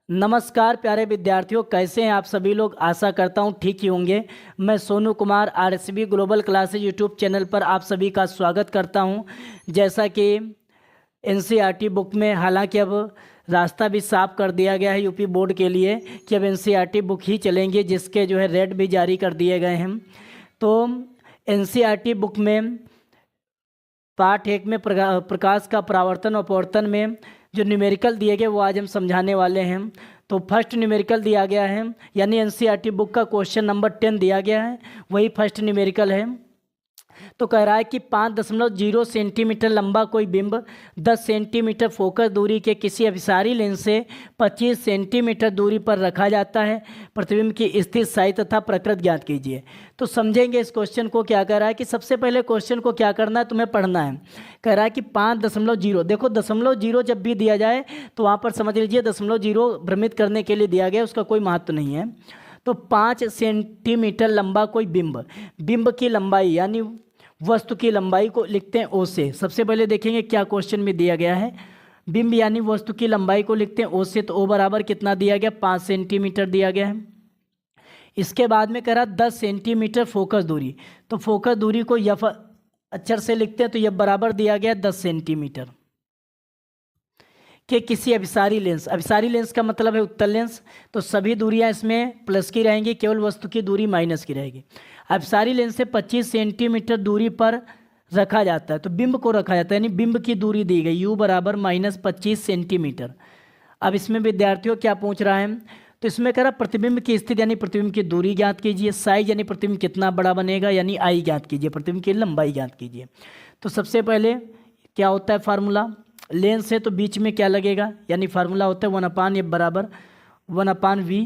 नमस्कार प्यारे विद्यार्थियों, कैसे हैं आप सभी लोग। आशा करता हूं ठीक ही होंगे। मैं Sonu Kumar RSB global classes YouTube channel पर आप सभी का स्वागत करता हूं। जैसा कि एनसीईआरटी बुक में हालांकि अब रास्ता भी साफ कर दिया गया है यूपी बोर्ड के लिए कि अब एनसीईआरटी बुक ही चलेंगे, जिसके जो है रेट भी जारी कर दिए गए हैं। तो एनसीईआरटी बुक में पार्ट 1 में प्रकाश का परावर्तन अपवर्तन में जो न्यूमेरिकल दिए गए वो आज हम समझाने वाले हैं। तो फर्स्ट न्यूमेरिकल दिया गया है, यानी एनसीईआरटी बुक का क्वेश्चन नंबर 10 दिया गया है, वही फर्स्ट न्यूमेरिकल है। तो कह रहा है कि 5.0 सेंटीमीटर लंबा कोई बिंब 10 सेंटीमीटर फोकस दूरी के किसी अभिसारी लेंस से 25 सेंटीमीटर दूरी पर रखा जाता है। प्रतिबिंब की स्थित साइज तथा प्रकृति ज्ञात कीजिए। तो समझेंगे इस क्वेश्चन को। क्या कह रहा है कि सबसे पहले क्वेश्चन को क्या करना है, तुम्हें पढ़ना है। कह रहा है कि 5.0, देखो 0.0 जब भी दिया जाए तो वहाँ पर समझ लीजिए 0.0 भ्रमित करने के लिए दिया गया, उसका कोई महत्व नहीं है। तो 5 सेंटीमीटर लंबा कोई बिंब की लंबाई यानी वस्तु की लंबाई को लिखते हैं ओ से। सबसे पहले देखेंगे क्या क्वेश्चन में दिया गया है। बिंब यानी वस्तु की लंबाई को लिखते हैं ओ से, तो ओ बराबर कितना दिया गया, 5 सेंटीमीटर दिया गया है। इसके बाद में कह रहा 10 सेंटीमीटर फोकस दूरी, तो फोकस दूरी को यफ अक्षर से लिखते हैं, तो यह बराबर दिया गया 10 सेंटीमीटर के किसी अभिसारी लेंस का मतलब है उत्तल लेंस, तो सभी दूरियां इसमें प्लस की रहेंगी, केवल वस्तु की दूरी माइनस की रहेगी। अभिसारी लेंस से 25 सेंटीमीटर दूरी पर रखा जाता है, तो बिंब को रखा जाता है, यानी बिंब की दूरी दी गई u बराबर -25 सेंटीमीटर। अब इसमें विद्यार्थियों क्या पूछ रहा है, तो इसमें कह रहा प्रतिबिंब की स्थिति यानी प्रतिबिंब की दूरी ज्ञात कीजिए, साइज यानी प्रतिबिंब कितना बड़ा बनेगा यानी आई ज्ञात कीजिए, प्रतिबिंब की लंबाई ज्ञात कीजिए। तो सबसे पहले क्या होता है फार्मूला, लेंस है तो बीच में क्या लगेगा, यानी फार्मूला होता है 1/f बराबर 1/v।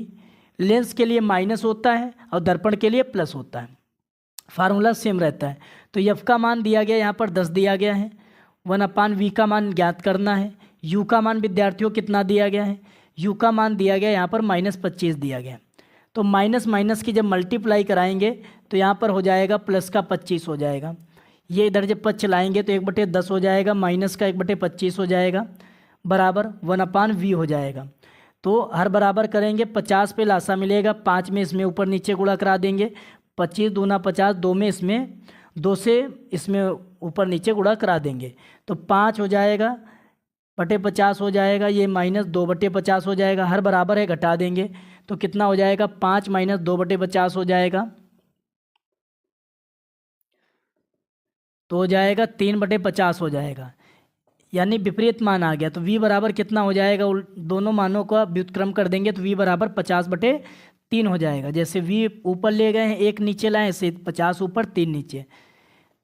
लेंस के लिए माइनस होता है और दर्पण के लिए प्लस होता है, फार्मूला सेम रहता है। तो एफ का मान दिया गया यहाँ पर 10 दिया गया है, 1/v का मान ज्ञात करना है। यू का मान विद्यार्थियों कितना दिया गया है, यू का मान दिया गया यहाँ पर -25 दिया गया। तो माइनस माइनस की जब मल्टीप्लाई कराएंगे तो यहाँ पर हो जाएगा प्लस का 25 हो जाएगा। ये इधर जब पद चलाएंगे तो 1/10 हो जाएगा, माइनस का 1/25 हो जाएगा, बराबर 1/v हो जाएगा। तो हर बराबर करेंगे, 50 पे लासा मिलेगा, 5 में इसमें ऊपर नीचे गुणा करा देंगे, 25 दूना 50, 2 में इसमें 2 से इसमें ऊपर नीचे गुणा करा देंगे, तो 5 हो जाएगा बटे 50 हो जाएगा, ये -2/50 हो जाएगा। हर बराबर है घटा देंगे तो कितना हो जाएगा, 5 - 2/50 हो जाएगा, तो हो जाएगा 3/50 हो जाएगा, यानी विपरीत मान आ गया। तो v बराबर कितना हो जाएगा, दोनों मानों का व्युत्क्रम कर देंगे तो v बराबर 50/3 हो जाएगा। जैसे v ऊपर ले गए हैं, 1 नीचे लाएं, ऐसे 50 ऊपर 3 नीचे,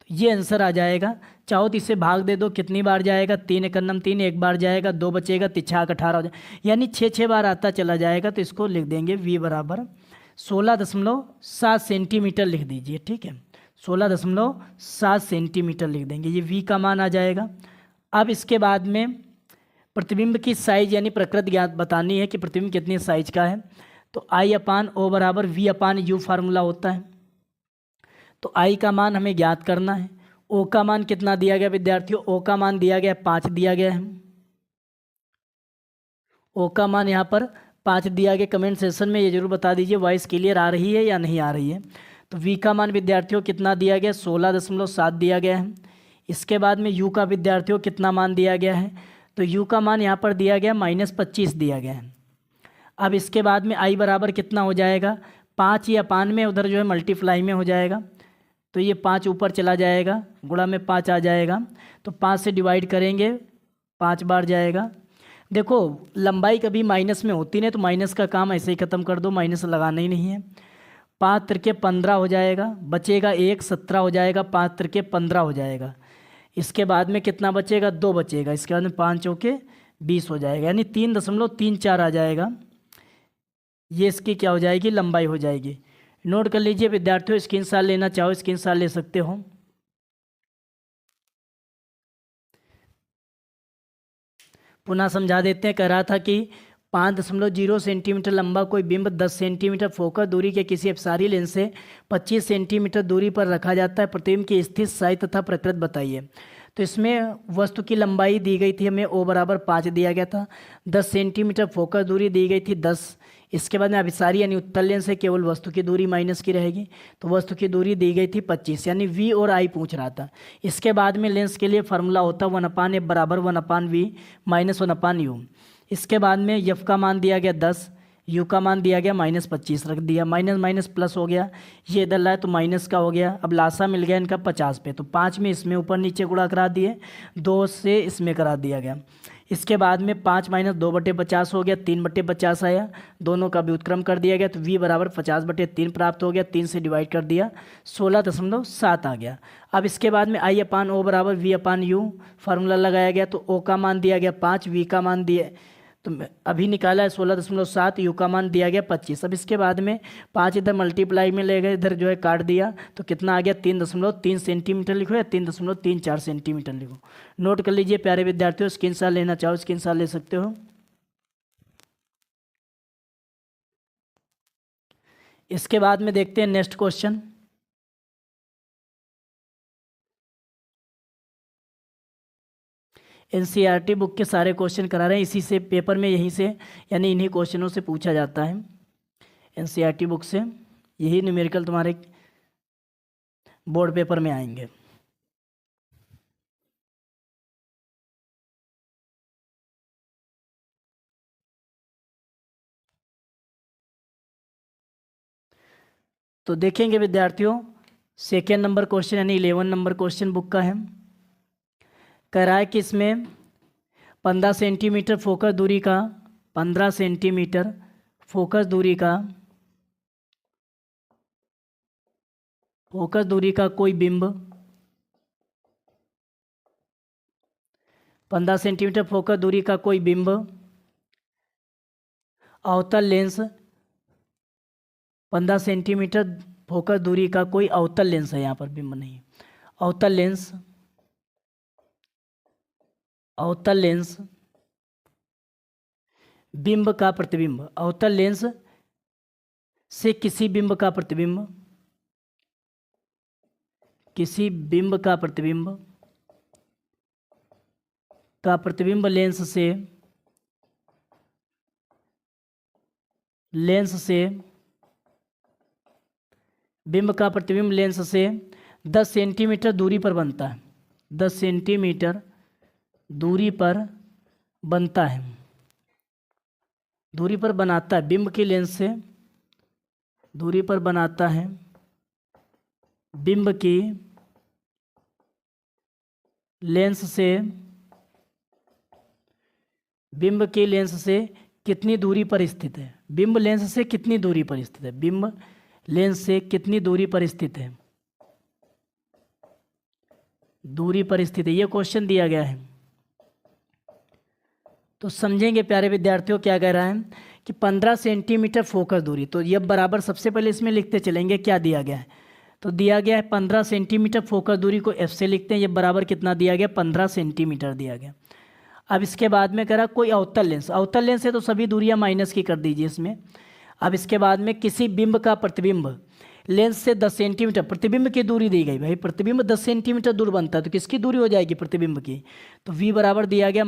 तो ये आंसर आ जाएगा। चाहो तो इसे भाग दे दो, कितनी बार जाएगा, 3 × 9 3, 1 बार जाएगा, 2 बचेगा, 3 × 18 हो जाएगा, यानी 6 बार आता चला जाएगा। तो इसको लिख देंगे v बराबर 16.7 सेंटीमीटर लिख दीजिए, ठीक है, 16.7 सेंटीमीटर लिख देंगे, ये v का मान आ जाएगा। अब इसके बाद में प्रतिबिंब की साइज यानी प्रकृति ज्ञात बतानी है कि प्रतिबिंब कितनी साइज का है। तो I/O बराबर V/U फार्मूला होता है। तो I का मान हमें ज्ञात करना है। O का मान कितना दिया गया विद्यार्थियों, O का मान दिया गया 5 दिया गया है, O का मान यहाँ पर 5 दिया गया। कमेंट सेक्शन में ये जरूर बता दीजिए वॉइस क्लियर आ रही है या नहीं आ रही है। तो V का मान विद्यार्थियों कितना दिया गया, 16.7 दिया गया है। इसके बाद में U का विद्यार्थियों कितना मान दिया गया है, तो U का मान यहाँ पर दिया गया -25 दिया गया है। अब इसके बाद में I बराबर कितना हो जाएगा, 5 या पान में उधर जो है मल्टीप्लाई में हो जाएगा, तो ये 5 ऊपर चला जाएगा, गुणा में 5 आ जाएगा, तो 5 से डिवाइड करेंगे, 5 बार जाएगा। देखो लंबाई कभी माइनस में होती नहीं, तो माइनस का काम ऐसे ही ख़त्म कर दो, माइनस लगाना ही नहीं है। 5 × 15 हो जाएगा, बचेगा 1, 17 हो जाएगा, 5 × 15 हो जाएगा। इसके बाद में कितना बचेगा, 2 बचेगा, इसके बाद में 5 चौके 20 हो जाएगा, यानी 3.34 आ जाएगा। ये इसकी क्या हो जाएगी, लंबाई हो जाएगी। नोट कर लीजिए विद्यार्थियों, स्क्रीनशॉट लेना चाहो स्क्रीनशॉट ले सकते हो। पुनः समझा देते हैं। कह रहा था कि 5.0 सेंटीमीटर लंबा कोई बिंब 10 सेंटीमीटर फोकस दूरी के किसी अपसारी लेंस से 25 सेंटीमीटर दूरी पर रखा जाता है। प्रतिबिंब की स्थित साइज तथा प्रकृति बताइए। तो इसमें वस्तु की लंबाई दी गई थी हमें ओ बराबर 5 दिया गया था, 10 सेंटीमीटर फोकस दूरी दी गई थी 10। इसके बाद में अभिसारी यानी उत्तल लेंस से केवल वस्तु की दूरी माइनस की रहेगी, तो वस्तु की दूरी दी गई थी 25, यानी वी और आई पूछ रहा था। इसके बाद में लेंस के लिए फार्मूला होता 1/f बराबर 1/v माइनस 1/u। इसके बाद में यफ का मान दिया गया 10, यू का मान दिया गया -25 रख दिया, माइनस माइनस प्लस हो गया, ये इधर लाए तो माइनस का हो गया। अब लासा मिल गया इनका 50 पे, तो 5 में इसमें ऊपर नीचे गुणा करा दिए, 2 से इसमें करा दिया गया। इसके बाद में 5 - 2/50 हो गया, 3/50 आया, दोनों का व्युत्क्रम कर दिया गया, तो v बराबर 50/3 प्राप्त हो गया, 3 से डिवाइड कर दिया, 16.7 आ गया। अब इसके बाद में I/O बराबर v/u फार्मूला लगाया गया, तो O का मान दिया गया 5, v का मान दिया तो अभी निकाला है 16.7, यू का मान दिया गया 25। अब इसके बाद में 5 इधर मल्टीप्लाई में ले गए, इधर जो है काट दिया, तो कितना आ गया 3.3 सेंटीमीटर लिखो या 3.34 सेंटीमीटर लिखो। नोट कर लीजिए प्यारे विद्यार्थियों, स्क्रीनशॉट लेना चाहो स्क्रीनशॉट ले सकते हो। इसके बाद में देखते हैं नेक्स्ट क्वेश्चन। एनसीईआरटी बुक के सारे क्वेश्चन करा रहे हैं, इसी से पेपर में यहीं से यानी इन्हीं क्वेश्चनों से पूछा जाता है। एनसीईआरटी बुक से यही न्यूमेरिकल तुम्हारे बोर्ड पेपर में आएंगे। तो देखेंगे विद्यार्थियों, सेकेंड नंबर क्वेश्चन यानी 11 नंबर क्वेश्चन बुक का है। कह रहा है कि इसमें 15 सेंटीमीटर फोकस दूरी का 15 सेंटीमीटर फोकस दूरी का कोई बिंब 15 सेंटीमीटर फोकस दूरी का कोई बिंब अवतल लेंस 15 सेंटीमीटर फोकस दूरी का कोई अवतल लेंस है, यहाँ पर बिंब नहीं, अवतल लेंस बिंब का प्रतिबिंब, अवतल लेंस से किसी बिंब का प्रतिबिंब बिंब का प्रतिबिंब लेंस से 10 सेंटीमीटर दूरी पर बनता है, 10 सेंटीमीटर दूरी पर बनता है, दूरी पर बनाता है बिंब की लेंस से, दूरी पर बनाता है बिंब की लेंस से कितनी दूरी पर स्थित है, बिंब लेंस से कितनी दूरी पर स्थित है, बिंब लेंस से कितनी दूरी पर स्थित है, दूरी पर स्थित है, ये क्वेश्चन दिया गया है। तो समझेंगे प्यारे विद्यार्थियों क्या कह रहा है कि 15 सेंटीमीटर फोकस दूरी, तो ये बराबर सबसे पहले इसमें लिखते चलेंगे क्या दिया गया है। तो दिया गया है 15 सेंटीमीटर फोकस दूरी को F से लिखते हैं, ये बराबर कितना दिया गया 15 सेंटीमीटर दिया गया। अब इसके बाद में कह रहा कोई अवतल लेंस है, तो सभी दूरियां माइनस की कर दीजिए इसमें। अब इसके बाद में किसी बिंब का प्रतिबिंब लेंस से 10 सेंटीमीटर, प्रतिबिंब की दूरी दी गई, भाई प्रतिबिंब 10 सेंटीमीटर दूर बनता है, तो किसकी दूरी हो जाएगी प्रतिबिंब की, तो V बराबर दिया गया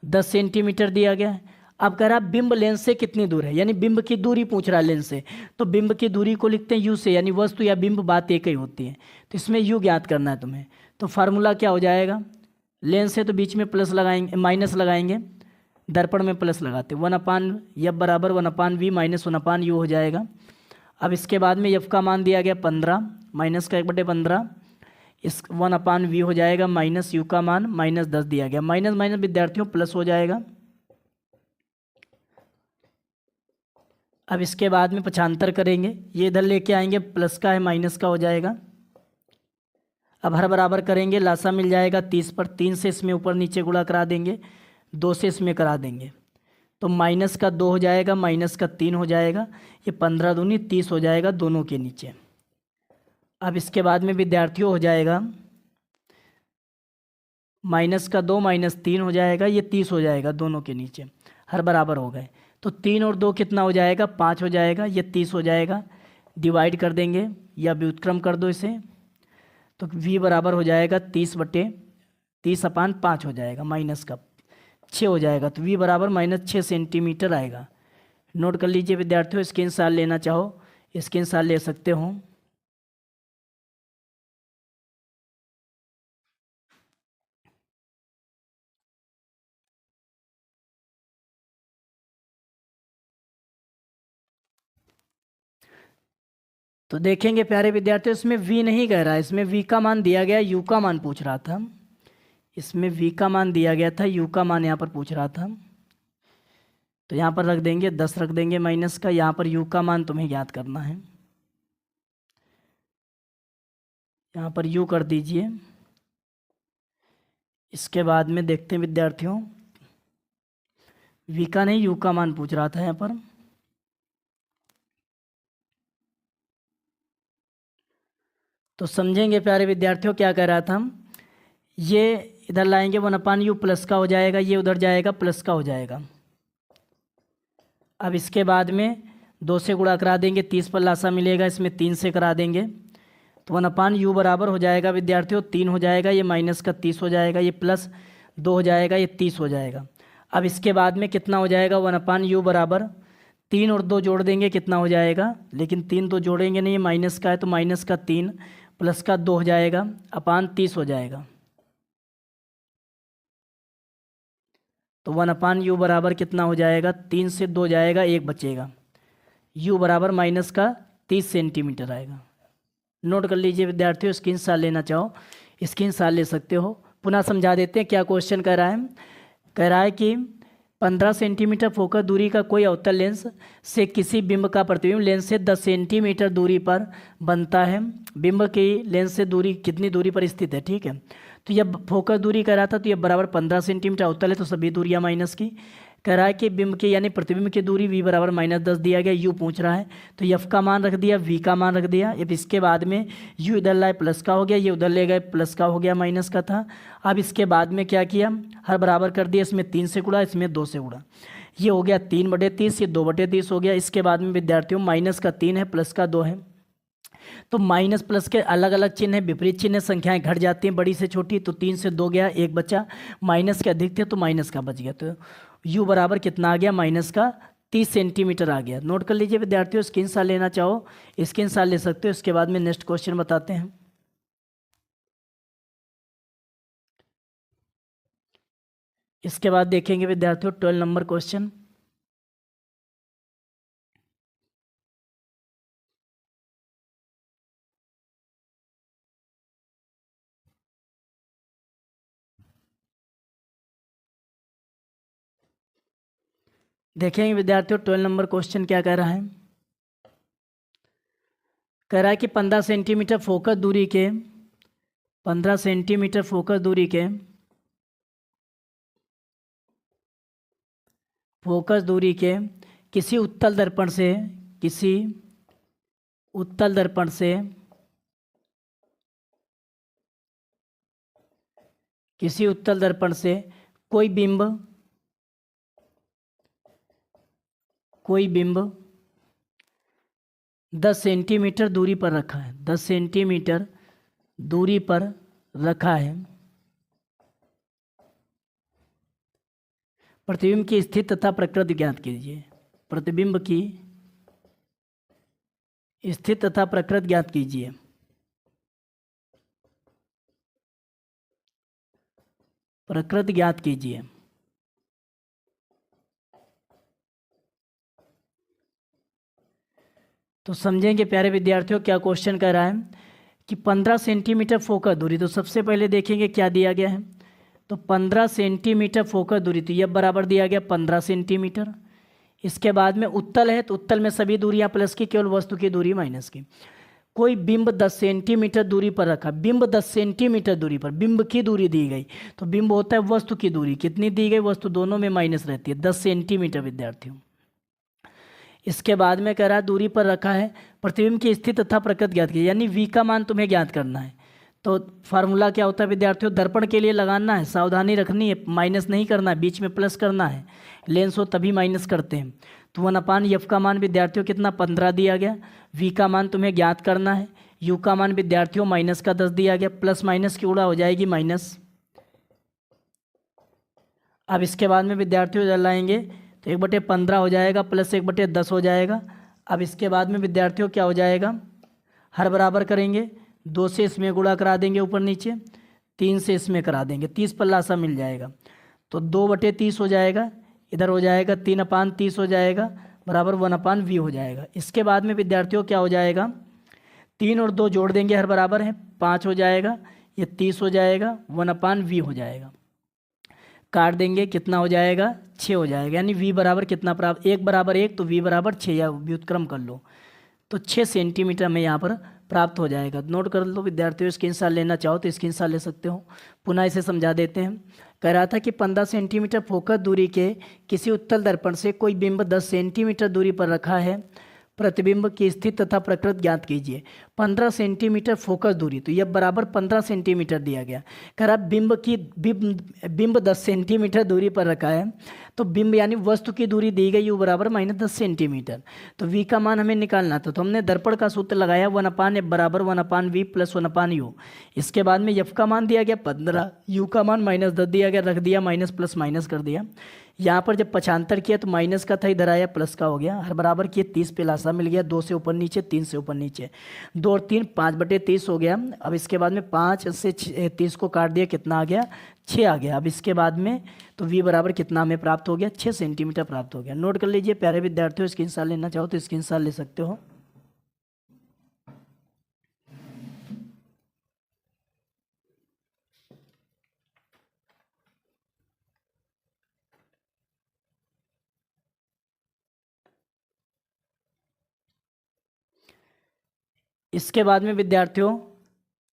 -10 सेंटीमीटर दिया गया। अब कह रहा बिंब लेंस से कितनी दूर है, यानी बिंब की दूरी पूछ रहा है लेंस से, तो बिंब की दूरी को लिखते हैं U से, यानी वस्तु या बिंब बात एक ही होती है, तो इसमें U ज्ञात करना है तुम्हें। तो फार्मूला क्या हो जाएगा, लेंस से तो बीच में प्लस लगाएंगे, माइनस लगाएंगे, दर्पण में प्लस लगाते 1/F बराबर 1/v माइनस 1/u हो जाएगा। अब इसके बाद में F का मान दिया गया 15 माइनस का 1/15, इस 1/v हो जाएगा, माइनस U का मान -10 दिया गया, माइनस माइनस विद्यार्थियों प्लस हो जाएगा। अब इसके बाद में पक्षांतर करेंगे, ये इधर लेके आएंगे, प्लस का है माइनस का हो जाएगा। अब हर बराबर करेंगे, लासा मिल जाएगा 30 पर, 3 से इसमें ऊपर नीचे गुणा करा देंगे, 2 से इसमें करा देंगे, तो माइनस का 2 हो जाएगा, माइनस का 3 हो जाएगा, ये 15 दूनी 30 हो जाएगा दोनों के नीचे। अब इसके बाद में विद्यार्थियों हो जाएगा माइनस का 2 माइनस 3 हो जाएगा, ये 30 हो जाएगा दोनों के नीचे, हर बराबर हो गए, तो 3 और 2 कितना हो जाएगा 5 हो जाएगा, ये 30 हो जाएगा, डिवाइड कर देंगे या व्युत्क्रम कर दो इसे, तो v बराबर हो जाएगा 30/5 हो जाएगा, माइनस का 6 हो जाएगा, तो v बराबर -6 सेंटीमीटर आएगा। नोट कर लीजिए विद्यार्थियों, स्क्रीनशॉट लेना चाहो स्क्रीनशॉट ले सकते हो। तो देखेंगे प्यारे विद्यार्थियों, इसमें v नहीं कह रहा है, इसमें v का मान दिया गया, u का मान पूछ रहा था। इसमें v का मान दिया गया था, u का मान यहाँ पर पूछ रहा था। तो यहाँ पर रख देंगे 10 रख देंगे माइनस का, यहाँ पर u का मान तुम्हें ज्ञात करना है। यहाँ पर u कर दीजिए। इसके बाद में देखते हैं विद्यार्थियों, v का नहीं u का मान पूछ रहा था यहाँ पर। तो समझेंगे प्यारे विद्यार्थियों क्या कह रहा था हम, ये इधर लाएंगे 1/u प्लस का हो जाएगा, ये उधर जाएगा प्लस का हो जाएगा। अब इसके बाद में 2 से गुणा करा देंगे, 30 पर लासा मिलेगा, इसमें 3 से करा देंगे, तो 1/u बराबर हो जाएगा विद्यार्थियों 3 हो जाएगा, ये माइनस का 30 हो जाएगा, ये प्लस 2 हो जाएगा, ये 30 हो जाएगा। अब इसके बाद में कितना हो जाएगा, 1/u बराबर 3 और 2 जोड़ देंगे कितना हो जाएगा, लेकिन 3 तो जोड़ेंगे नहीं, माइनस का है तो माइनस का 3 प्लस का 2 हो जाएगा, अपान 30 हो जाएगा। तो 1/u बराबर कितना हो जाएगा, 3 से 2 जाएगा, 1 बचेगा, u बराबर माइनस का 30 सेंटीमीटर आएगा। नोट कर लीजिए विद्यार्थियों, स्क्रीनशॉट लेना चाहो स्क्रीनशॉट ले सकते हो। पुनः समझा देते हैं क्या क्वेश्चन कह रहा है। कह रहा है कि 15 सेंटीमीटर फोकस दूरी का कोई अवतल लेंस से किसी बिंब का प्रतिबिंब लेंस से 10 सेंटीमीटर दूरी पर बनता है। बिंब की लेंस से दूरी कितनी दूरी पर स्थित है, ठीक है। तो यह फोकस दूरी कह रहा था, तो यह बराबर 15 सेंटीमीटर अवतल है, तो सभी दूरियां माइनस की। कह रहा है कि बिंब की यानी प्रतिबिंब की दूरी v बराबर -10 दिया गया, u पूछ रहा है, तो f का मान रख दिया, v का मान रख दिया। अब इसके बाद में u इधर लाए प्लस का हो गया, ये उधर ले गए प्लस का हो गया, माइनस का था। अब इसके बाद में क्या किया, हर बराबर कर दिया, इसमें 3 से गुणा, इसमें 2 से गुणा, ये हो गया 3/30, ये 2/30 हो गया। इसके बाद में विद्यार्थियों माइनस का 3 है, प्लस का 2 है, तो माइनस प्लस के अलग अलग चिन्ह है, विपरीत चिन्ह, संख्याएं घट जाती हैं बड़ी से छोटी, तो 3 से 2 गया, 1 बचा, माइनस के अधिक थे तो माइनस का बच गया, तो u बराबर कितना आ गया, माइनस का 30 सेंटीमीटर आ गया। नोट कर लीजिए विद्यार्थियों, स्क्रीनशॉट लेना चाहो स्क्रीनशॉट ले सकते हो। इसके बाद में नेक्स्ट क्वेश्चन बताते हैं। इसके बाद देखेंगे विद्यार्थियों 12 नंबर क्वेश्चन। देखेंगे विद्यार्थियों 12 नंबर क्वेश्चन क्या कह रहा है। कह रहा है कि 15 सेंटीमीटर फोकस दूरी के 15 सेंटीमीटर फोकस दूरी के किसी उत्तल दर्पण से कोई बिंब 10 सेंटीमीटर दूरी पर रखा है, 10 सेंटीमीटर दूरी पर रखा है। प्रतिबिंब की स्थिति तथा प्रकृति ज्ञात कीजिए। प्रतिबिंब की स्थिति तथा प्रकृति ज्ञात कीजिए। प्रकृति ज्ञात कीजिए। तो समझेंगे प्यारे विद्यार्थियों क्या क्वेश्चन कह रहा है कि 15 सेंटीमीटर फोकस दूरी, तो सबसे पहले देखेंगे क्या दिया गया है। तो 15 सेंटीमीटर फोकस दूरी, तो यह बराबर दिया गया 15 सेंटीमीटर। इसके बाद में उत्तल है, तो उत्तल में सभी दूरियां प्लस की, केवल वस्तु की दूरी माइनस की। कोई बिंब 10 सेंटीमीटर दूरी पर रखा, बिंब 10 सेंटीमीटर दूरी पर, बिंब की दूरी दी गई, तो बिंब होता है वस्तु की दूरी, कितनी दी गई, वस्तु दोनों में माइनस रहती है, 10 सेंटीमीटर विद्यार्थियों। इसके बाद में कह रहा है दूरी पर रखा है, प्रतिबिंब की स्थिति तथा प्रकृति ज्ञात कीजिए, यानी v का मान तुम्हें ज्ञात करना है। तो फार्मूला क्या होता है विद्यार्थियों, दर्पण के लिए लगाना है, सावधानी रखनी है, माइनस नहीं करना है, बीच में प्लस करना है, लेंस हो तभी माइनस करते हैं। तो 1/f का मान विद्यार्थियों कितना 15 दिया गया, v का मान तुम्हें ज्ञात करना है, यू का मान विद्यार्थियों माइनस का 10 दिया गया, प्लस माइनस की उड़ा हो जाएगी माइनस। अब इसके बाद में विद्यार्थियों जल लाएंगे तो 1/15 हो जाएगा, प्लस 1/10 हो जाएगा। अब इसके बाद में विद्यार्थियों क्या हो जाएगा, हर बराबर करेंगे, 2 से इसमें गुणा करा देंगे ऊपर नीचे, 3 से इसमें करा देंगे, 30 पल्लासा मिल जाएगा तो 2/30 हो जाएगा। इधर हो जाएगा 3/30 हो जाएगा बराबर 1/v हो जाएगा। इसके बाद में विद्यार्थियों क्या हो जाएगा, 3 और 2 जोड़ देंगे, हर बराबर है, 5 हो जाएगा, ये 30 हो जाएगा, 1/v हो जाएगा। काट देंगे, कितना हो जाएगा, 6 हो जाएगा। यानी v बराबर कितना प्राप्त, 1 बराबर 1 तो v बराबर 6, या व्युत्क्रम कर लो तो 6 सेंटीमीटर में यहाँ पर प्राप्त हो जाएगा। नोट कर लो विद्यार्थियों, स्क्रीनशॉट लेना चाहो तो स्क्रीनशॉट ले सकते हो। पुनः इसे समझा देते हैं। कह रहा था कि 15 सेंटीमीटर फोकस दूरी के किसी उत्तल दर्पण से कोई बिंब 10 सेंटीमीटर दूरी पर रखा है, प्रतिबिंब की स्थिति तथा प्रकृति ज्ञात कीजिए। 15 सेंटीमीटर फोकस दूरी, तो यह बराबर 15 सेंटीमीटर दिया गया। कह रहा बिंब 10 सेंटीमीटर दूरी पर रखा है, तो बिंब यानी वस्तु की दूरी दी गई u बराबर -10 सेंटीमीटर। तो v का मान हमें निकालना था, तो हमने दर्पण का सूत्र लगाया 1/f बराबर 1/v प्लस 1/u। इसके बाद में f का मान दिया गया 15, u का मान -10 दिया गया, रख दिया, माइनस प्लस माइनस कर दिया। यहाँ पर जब पक्षांतर किया तो माइनस का था, इधर आया प्लस का हो गया, हर बराबर किए, 30 पे लासा मिल गया, 2 से ऊपर नीचे, 3 से ऊपर नीचे, 2 और 3 5/30 हो गया। अब इसके बाद में 5 से 30 को काट दिया, कितना आ गया, 6 आ गया। अब इसके बाद में तो v बराबर कितना हमें प्राप्त हो गया, 6 सेंटीमीटर प्राप्त हो गया। नोट कर लीजिए प्यारे विद्यार्थियों, स्क्रीनशॉट लेना चाहो तो स्क्रीनशॉट ले सकते हो। इसके बाद में विद्यार्थियों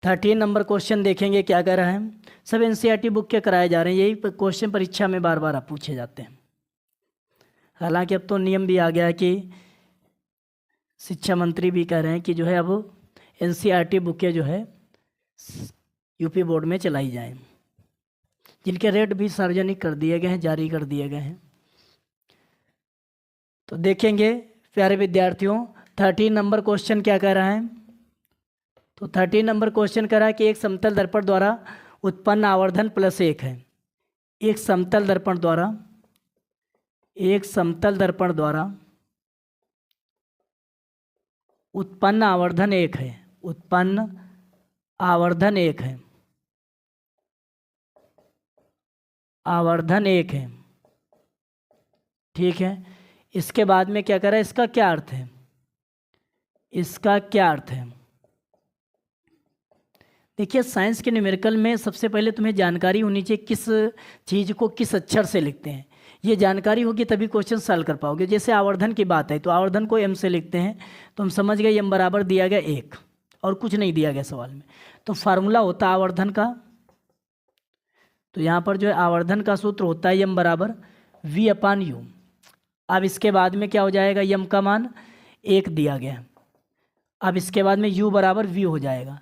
13 नंबर क्वेश्चन देखेंगे, क्या कर रहा है। सब एनसीईआरटी बुक के कराए जा रहे हैं, यही क्वेश्चन परीक्षा में बार बार आप पूछे जाते हैं। हालांकि अब तो नियम भी आ गया है कि शिक्षा मंत्री भी कह रहे हैं कि जो है अब एनसीईआरटी बुकें जो है यूपी बोर्ड में चलाई जाएं, जिनके रेट भी सार्वजनिक कर दिए गए हैं, जारी कर दिए गए हैं। तो देखेंगे प्यारे विद्यार्थियों 13 नंबर क्वेश्चन क्या कह रहा है। तो 13 नंबर क्वेश्चन कह रहा है कि एक समतल दर्पण द्वारा उत्पन्न आवर्धन +1 है। एक समतल दर्पण द्वारा उत्पन्न आवर्धन 1 है, उत्पन्न आवर्धन 1 है, आवर्धन 1 है, ठीक है। इसके बाद में क्या कर रहा है, इसका क्या अर्थ है, इसका क्या अर्थ है। देखिए साइंस के न्यूमेरिकल में सबसे पहले तुम्हें जानकारी होनी चाहिए किस चीज़ को किस अक्षर से लिखते हैं। ये जानकारी होगी तभी क्वेश्चन सॉल्व कर पाओगे। जैसे आवर्धन की बात है तो आवर्धन को m से लिखते हैं, तो हम समझ गए m बराबर दिया गया 1 और कुछ नहीं दिया गया सवाल में। तो फार्मूला होता है आवर्धन का, तो यहाँ पर जो है आवर्धन का सूत्र होता है m बराबर v/u। अब इसके बाद में क्या हो जाएगा, m का मान 1 दिया गया। अब इसके बाद में u बराबर v हो जाएगा।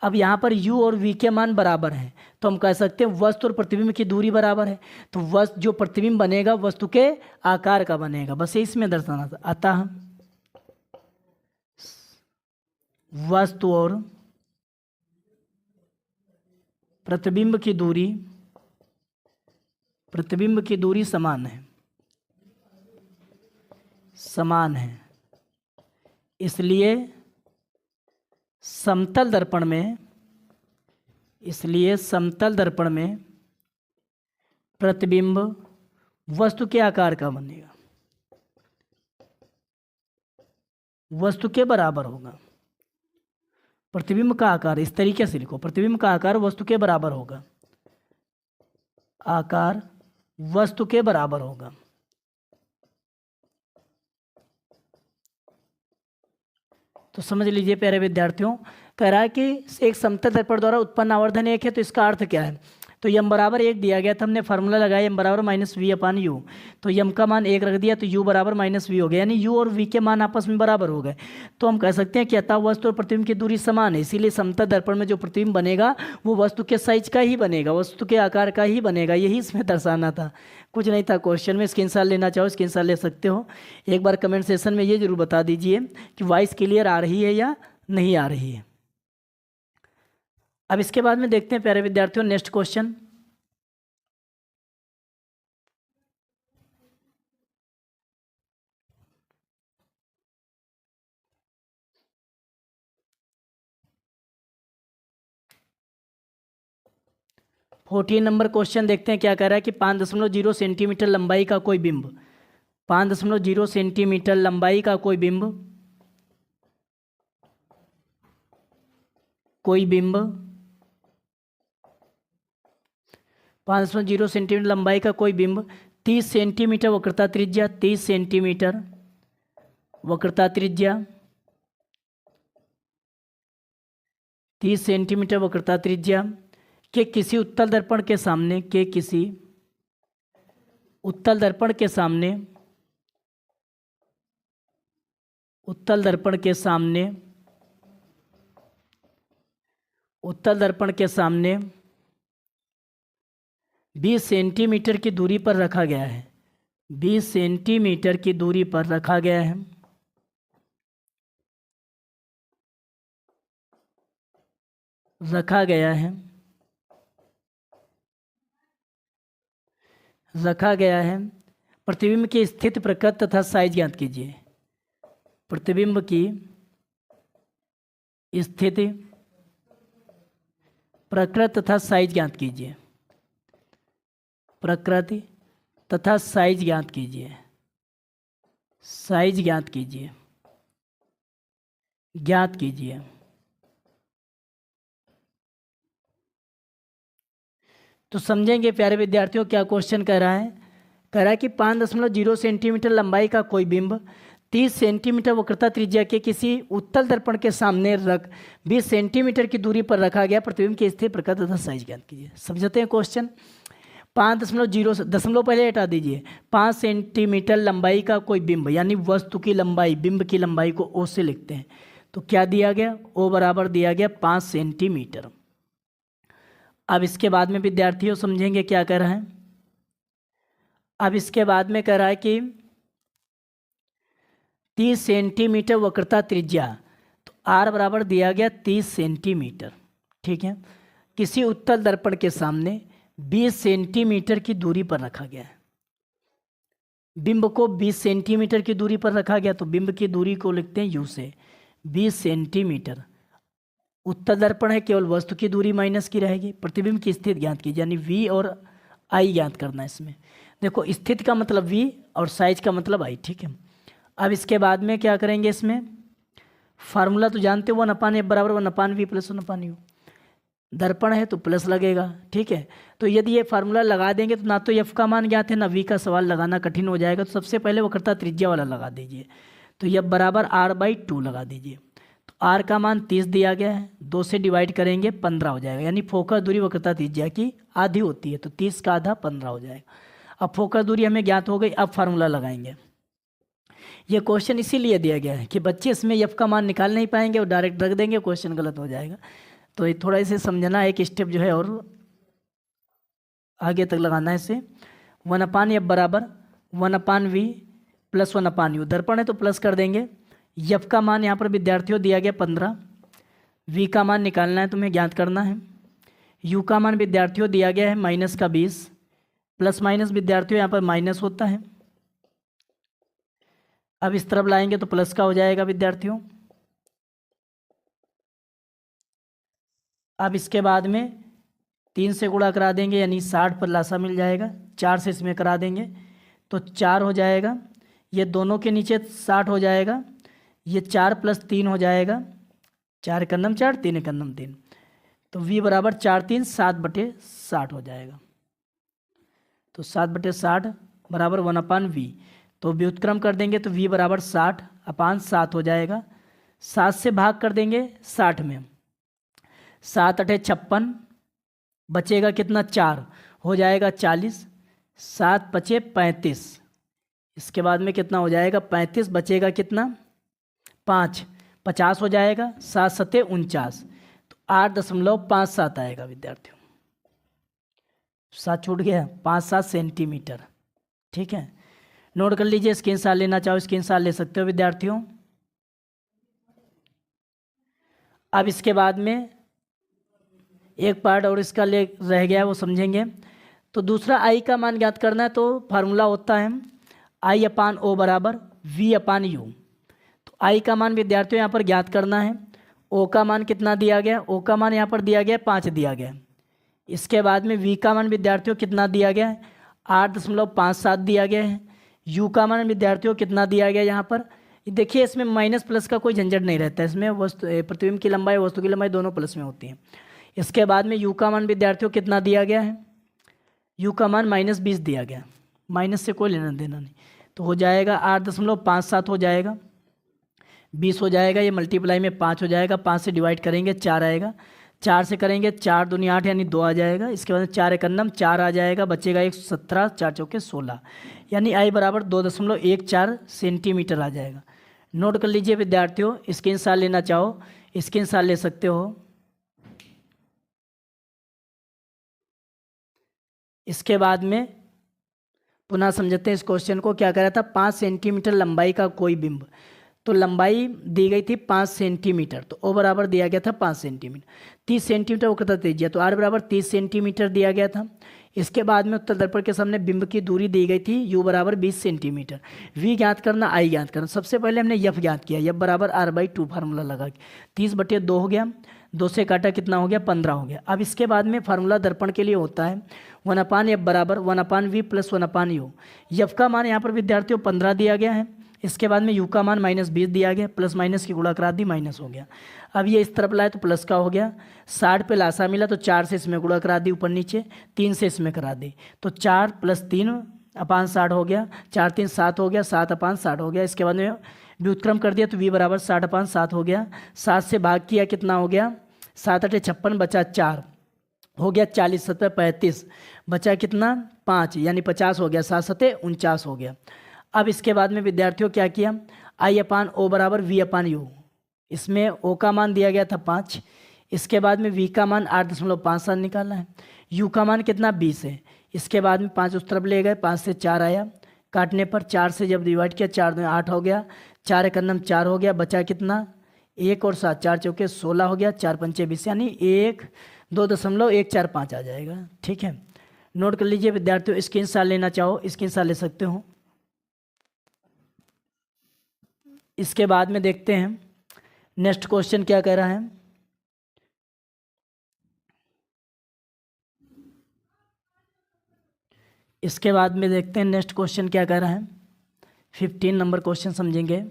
अब यहाँ पर u और v के मान बराबर हैं, तो हम कह सकते हैं वस्तु और प्रतिबिंब की दूरी बराबर है, तो वस्तु जो प्रतिबिंब बनेगा वस्तु के आकार का बनेगा, बस ये इसमें दर्शाना था। अतः वस्तु और प्रतिबिंब की दूरी समान है, इसलिए समतल दर्पण में प्रतिबिंब वस्तु के आकार का बनेगा, वस्तु के बराबर होगा। प्रतिबिंब का आकार इस तरीके से लिखो, प्रतिबिंब का आकार वस्तु के बराबर होगा, आकार वस्तु के बराबर होगा। तो समझ लीजिए प्यारे विद्यार्थियों, कह रहा है कि एक समतल दर्पण द्वारा उत्पन्न आवर्धन 1 है, तो इसका अर्थ क्या है। तो m बराबर 1 दिया गया था, हमने फार्मूला लगाया m बराबर -v/u। तो m का मान 1 रख दिया, तो u बराबर -v हो गया, यानी u और v के मान आपस में बराबर हो गए। तो हम कह सकते हैं कि अतः वस्तु और प्रतिबिंब की दूरी समान है, इसीलिए समतल दर्पण में जो प्रतिबिंब बनेगा वो वस्तु के साइज का ही बनेगा, वस्तु के आकार का ही बनेगा, यही इसमें दर्शाना था, कुछ नहीं था क्वेश्चन में। स्क्रीनशॉट लेना चाहो स्क्रीनशॉट ले सकते हो। एक बार कमेंट सेशन में ये जरूर बता दीजिए कि वॉइस क्लियर आ रही है या नहीं आ रही है। अब इसके बाद में देखते हैं प्यारे विद्यार्थियों next question. Fourteen number question देखते हैं क्या कह रहा है कि 5.0 सेंटीमीटर लंबाई का कोई बिंब, 5.0 सेंटीमीटर लंबाई का कोई बिंब, कोई बिंब 5.0 सेंटीमीटर लंबाई का कोई बिंब 30 सेंटीमीटर वक्रता त्रिज्या, 30 सेंटीमीटर वक्रता त्रिज्या, 30 सेंटीमीटर वक्रता त्रिज्या के किसी उत्तल दर्पण के सामने, के किसी उत्तल दर्पण के सामने, उत्तल दर्पण के सामने, उत्तल दर्पण के सामने 20 सेंटीमीटर की दूरी पर रखा गया है, 20 सेंटीमीटर की दूरी पर रखा गया है, रखा गया है, रखा गया है। प्रतिबिंब की स्थिति प्रकृति तथा साइज ज्ञात कीजिए। प्रतिबिंब की स्थिति प्रकृति तथा साइज ज्ञात कीजिए, प्रकृति तथा साइज ज्ञात कीजिए, साइज ज्ञात कीजिए, ज्ञात कीजिए। तो समझेंगे प्यारे विद्यार्थियों क्या क्वेश्चन कह रहा है। कह रहा है कि 5.0 सेंटीमीटर लंबाई का कोई बिंब 30 सेंटीमीटर वक्रता त्रिज्या के किसी उत्तल दर्पण के सामने रख 20 सेंटीमीटर की दूरी पर रखा गया। प्रतिबिंब की स्थिति प्रकृति तथा साइज ज्ञात कीजिए। समझते हैं क्वेश्चन। 5.0 दशमलव पहले हटा दीजिए। 5 सेंटीमीटर लंबाई का कोई बिंब यानी वस्तु की लंबाई, बिंब की लंबाई को ओ से लिखते हैं। तो क्या दिया गया, ओ बराबर दिया गया 5 सेंटीमीटर। अब इसके बाद में विद्यार्थियों समझेंगे क्या कह रहा है। अब इसके बाद में कह रहा है कि 30 सेंटीमीटर वक्रता त्रिज्या, तो आर बराबर दिया गया 30 सेंटीमीटर, ठीक है। किसी उत्तल दर्पण के सामने 20 सेंटीमीटर की दूरी पर रखा गया है। बिंब को 20 सेंटीमीटर की दूरी पर रखा गया, तो बिंब की दूरी को लिखते हैं यू से 20 सेंटीमीटर। उत्तल दर्पण है, केवल वस्तु की दूरी माइनस की रहेगी। प्रतिबिंब की स्थिति ज्ञात कीजिए, यानी वी और आई ज्ञात करना है इसमें। देखो स्थिति का मतलब वी और साइज का मतलब आई, ठीक है। अब इसके बाद में क्या करेंगे, इसमें फार्मूला तो जानते हो 1/f बराबर 1/v प्लस 1/u। दर्पण है तो प्लस लगेगा, ठीक है। तो यदि ये फार्मूला लगा देंगे तो ना तो एफ का मान ज्ञात है ना वी का सवाल लगाना कठिन हो जाएगा। तो सबसे पहले वक्रता त्रिज्या वाला लगा दीजिए। तो एफ बराबर r/2 लगा दीजिए। तो r का मान 30 दिया गया है, 2 से डिवाइड करेंगे 15 हो जाएगा। यानी फोकस दूरी वक्रता त्रिज्या की आधी होती है, तो 30 का आधा 15 हो जाएगा। अब फोकस दूरी हमें ज्ञात हो गई, अब फार्मूला लगाएंगे। ये क्वेश्चन इसीलिए दिया गया है कि बच्चे इसमें एफ का मान निकाल नहीं पाएंगे और डायरेक्ट रख देंगे, क्वेश्चन गलत हो जाएगा। तो ये थोड़ा इसे समझना, एक स्टेप जो है और आगे तक लगाना है इसे। 1/f बराबर 1/v प्लस 1/u। दर्पण है तो प्लस कर देंगे। एफ का मान यहाँ पर विद्यार्थियों दिया गया 15, वी का मान निकालना है, तुम्हें ज्ञात करना है। यू का मान विद्यार्थियों दिया गया है माइनस का 20, प्लस माइनस विद्यार्थियों यहाँ पर माइनस होता है। अब इस तरफ लाएंगे तो प्लस का हो जाएगा विद्यार्थियों। अब इसके बाद में 3 से गुणा करा देंगे, यानी 60 पर लासा मिल जाएगा। 4 से इसमें करा देंगे तो 4 हो जाएगा। ये दोनों के नीचे 60 हो जाएगा। ये 4 + 3 हो जाएगा, 4 एकन्नम 4, 3 एकन्नम 3। तो v बराबर 4 3 7/60 हो जाएगा। तो 7/60 बराबर 1/v। तो व्युत्क्रम कर देंगे तो v बराबर 60/7 हो जाएगा। 7 से भाग कर देंगे 60 में, 7 × 8 = 56, बचेगा कितना 4 हो जाएगा 40, 7 × 5 = 35। इसके बाद में कितना हो जाएगा 35, बचेगा कितना 5, 50 हो जाएगा। 7 × 7 = 49, तो 8.57 आएगा विद्यार्थियों। 7 छूट गया, 5-7 सेंटीमीटर, ठीक है। नोट कर लीजिए, स्क्रीनशॉट लेना चाहो स्क्रीनशॉट ले सकते हो विद्यार्थियों। अब इसके बाद में एक पार्ट और इसका ले रह गया, वो समझेंगे। तो दूसरा आई का मान ज्ञात करना है, तो फार्मूला होता है आई अपान ओ बराबर वी अपान यू। तो आई का मान विद्यार्थियों यहाँ पर ज्ञात करना है। ओ का मान कितना दिया गया, ओ का मान यहाँ पर दिया गया 5 दिया गया। इसके बाद में वी का मान विद्यार्थियों कितना दिया गया है, 8.57 दिया गया है। यू का मान विद्यार्थियों कितना दिया गया यहाँ पर, देखिए इसमें माइनस प्लस का कोई झंझट नहीं रहता है। इसमें वस्तु प्रतिबिंब की लंबाई वस्तु की लंबाई दोनों प्लस में होती है। इसके बाद में यू का मान विद्यार्थियों कितना दिया गया है, यू का मान -20 दिया गया। माइनस से कोई लेना देना नहीं, तो हो जाएगा 8.57 हो जाएगा, 20 हो जाएगा, ये मल्टीप्लाई में 5 हो जाएगा, 5 से डिवाइड करेंगे 4 आएगा, 4 से करेंगे 4 दूनी 8 यानी 2 आ जाएगा। इसके बाद 4 एकन्नम 4 आ जाएगा, बचेगा 117, 4 चौके 16, यानी आई बराबर 2.14 सेंटीमीटर आ जाएगा। नोट कर लीजिए विद्यार्थियों, स्क्रीनशॉट लेना चाहो स्क्रीनशॉट ले सकते हो। इसके बाद में पुनः समझते हैं इस क्वेश्चन को। क्या कह रहा था, 5 सेंटीमीटर लंबाई का कोई बिंब, तो लंबाई दी गई थी 5 सेंटीमीटर, तो ओ बराबर दिया गया था 5 सेंटीमीटर। 30 सेंटीमीटर वक्रता त्रिज्या, तो आर बराबर 30 सेंटीमीटर दिया गया था। इसके बाद में उत्तल दर्पण के सामने बिंब की दूरी दी गई थी यू बराबर 20 सेंटीमीटर। वी ज्ञात करना, आई ज्ञात करना। सबसे पहले हमने यफ ज्ञात किया, यफ बराबर R/2 फार्मूला लगा के 30/2 हो गया, 2 से काटा कितना हो गया 15 हो गया। अब इसके बाद में फार्मूला दर्पण के लिए होता है 1/f बराबर 1/v प्लस 1/u। यफ का मान यहाँ पर विद्यार्थियों 15 दिया गया है। इसके बाद में यू का मान -20 दिया गया, प्लस माइनस की गुणा करा दी, माइनस हो गया। अब ये इस तरफ लाए तो प्लस का हो गया, 60 पे लासा मिला तो 4 से इसमें गुणा करा दी ऊपर नीचे, 3 से इसमें करा दी, तो 4 + 3/60 हो गया, 4 3 7 हो गया, 7/60 हो गया। इसके बाद में व्युत्क्रम कर दिया तो v बराबर 60/7 हो गया। 7 से भाग किया कितना हो गया, 7 8 56, बचा 4 हो गया, 40 7 35, बचा कितना 5 यानी 50 हो गया, 7 7 49 हो गया। अब इसके बाद में विद्यार्थियों क्या किया, I/O बराबर V/U। इसमें O का मान दिया गया था 5, इसके बाद में V का मान 8.57 निकालना है, U का मान कितना 20 है। इसके बाद में 5 उस तरफ ले गए, 5 से 4 आया, काटने पर 4 से जब डिवाइड किया 4 दूनी 8 हो गया, 4 एकन्नम 4 हो गया, बचा कितना 1 और 7, 4 चौके 16 हो गया, 4 पंचे 20 यानी 2.145 आ जाएगा। ठीक है, नोट कर लीजिए विद्यार्थियों, स्क्रीनशॉट लेना चाहो स्क्रीनशॉट ले सकते हो। इसके बाद में देखते हैं नेक्स्ट क्वेश्चन क्या कह रहा है। इसके बाद में देखते हैं नेक्स्ट क्वेश्चन क्या कह रहा है। 15 नंबर क्वेश्चन समझेंगे।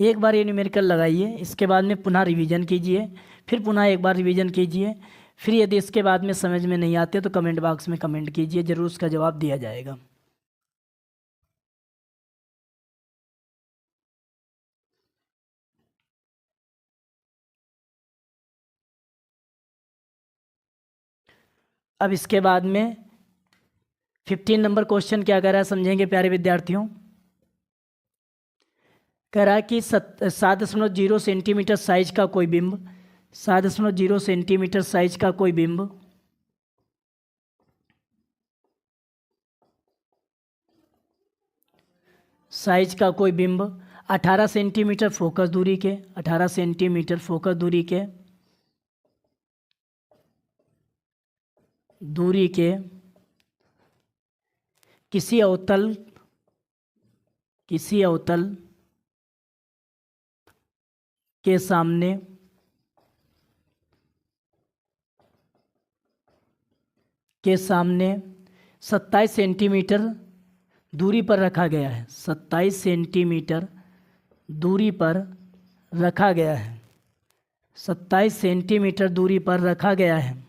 एक बार ये न्यूमेरिकल लगाइए, इसके बाद में पुनः रिवीजन कीजिए, फिर पुनः एक बार रिवीजन कीजिए, फिर यदि इसके बाद में समझ में नहीं आते तो कमेंट बॉक्स में कमेंट कीजिए, जरूर उसका जवाब दिया जाएगा। अब इसके बाद में 15 नंबर क्वेश्चन क्या कह रहा है समझेंगे प्यारे विद्यार्थियों। कह रहा है कि 7.0 सेंटीमीटर साइज का कोई बिंब, 7.0 सेंटीमीटर साइज का कोई बिंब साइज का कोई बिंब 18 सेंटीमीटर फोकस दूरी के, 18 सेंटीमीटर फोकस दूरी के किसी अवतल के सामने के सामने 27 सेंटीमीटर दूरी पर रखा गया है, 27 सेंटीमीटर दूरी पर रखा गया है, 27 सेंटीमीटर दूरी पर रखा गया है।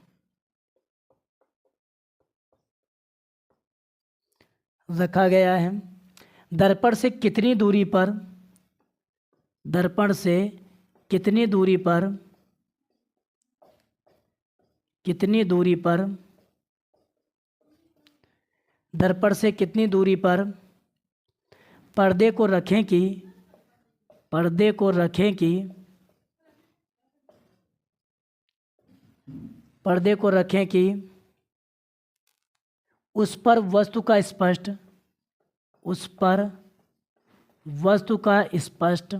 रखा गया है दर्पण से कितनी दूरी पर, दर्पण से कितनी दूरी पर, कितनी दूरी पर, दर्पण से कितनी दूरी पर पर्दे को रखें कि, पर्दे को रखें कि, पर्दे को रखें कि उस पर वस्तु का स्पष्ट, उस पर वस्तु का स्पष्ट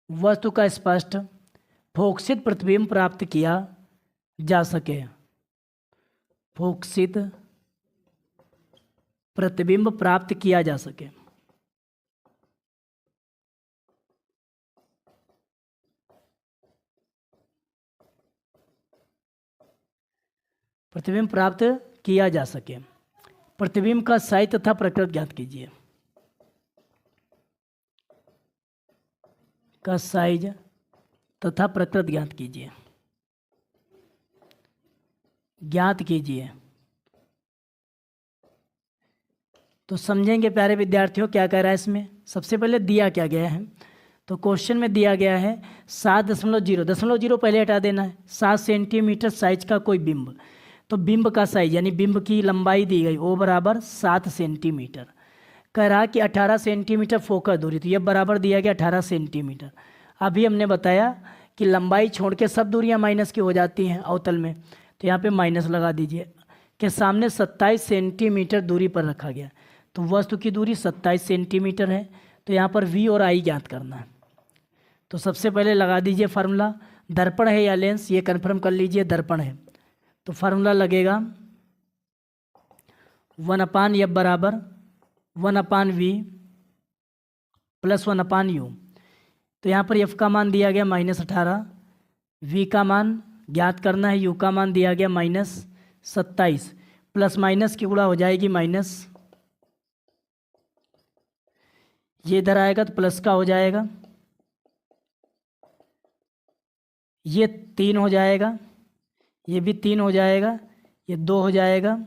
वस्तु का स्पष्ट फोकसित प्रतिबिंब प्राप्त किया जा सके। फोकसित प्रतिबिंब प्राप्त किया जा सके। प्रतिबिंब प्राप्त किया जा सके। प्रतिबिंब का साइज तथा प्रकृति ज्ञात कीजिए। का साइज तथा प्रकृति ज्ञात कीजिए। ज्ञात कीजिए। तो समझेंगे प्यारे विद्यार्थियों क्या कह रहा है इसमें। सबसे पहले दिया क्या गया है, तो क्वेश्चन में दिया गया है 7.0 0.0 पहले हटा देना है। 7 सेंटीमीटर साइज का कोई बिंब, तो बिंब का साइज यानी बिंब की लंबाई दी गई ओ बराबर 7 सेंटीमीटर। कह रहा कि 18 सेंटीमीटर फोकस दूरी, तो ये बराबर दिया गया 18 सेंटीमीटर। अभी हमने बताया कि लंबाई छोड़ के सब दूरियां माइनस की हो जाती हैं अवतल में, तो यहाँ पे माइनस लगा दीजिए। के सामने 27 सेंटीमीटर दूरी पर रखा गया, तो वस्तु की दूरी 27 सेंटीमीटर है। तो यहाँ पर v और i ज्ञात करना है। तो सबसे पहले लगा दीजिए फार्मूला। दर्पण है या लेंस, ये कन्फर्म कर लीजिए दर्पण है। तो फार्मूला लगेगा 1/f बराबर 1/v प्लस 1/u। तो यहाँ पर f का मान दिया गया -18, v का मान ज्ञात करना है, u का मान दिया गया -27, प्लस माइनस की गुणा हो जाएगी माइनस, ये इधर आएगा तो प्लस का हो जाएगा, ये 3 हो जाएगा, ये भी 3 हो जाएगा, ये 2 हो जाएगा,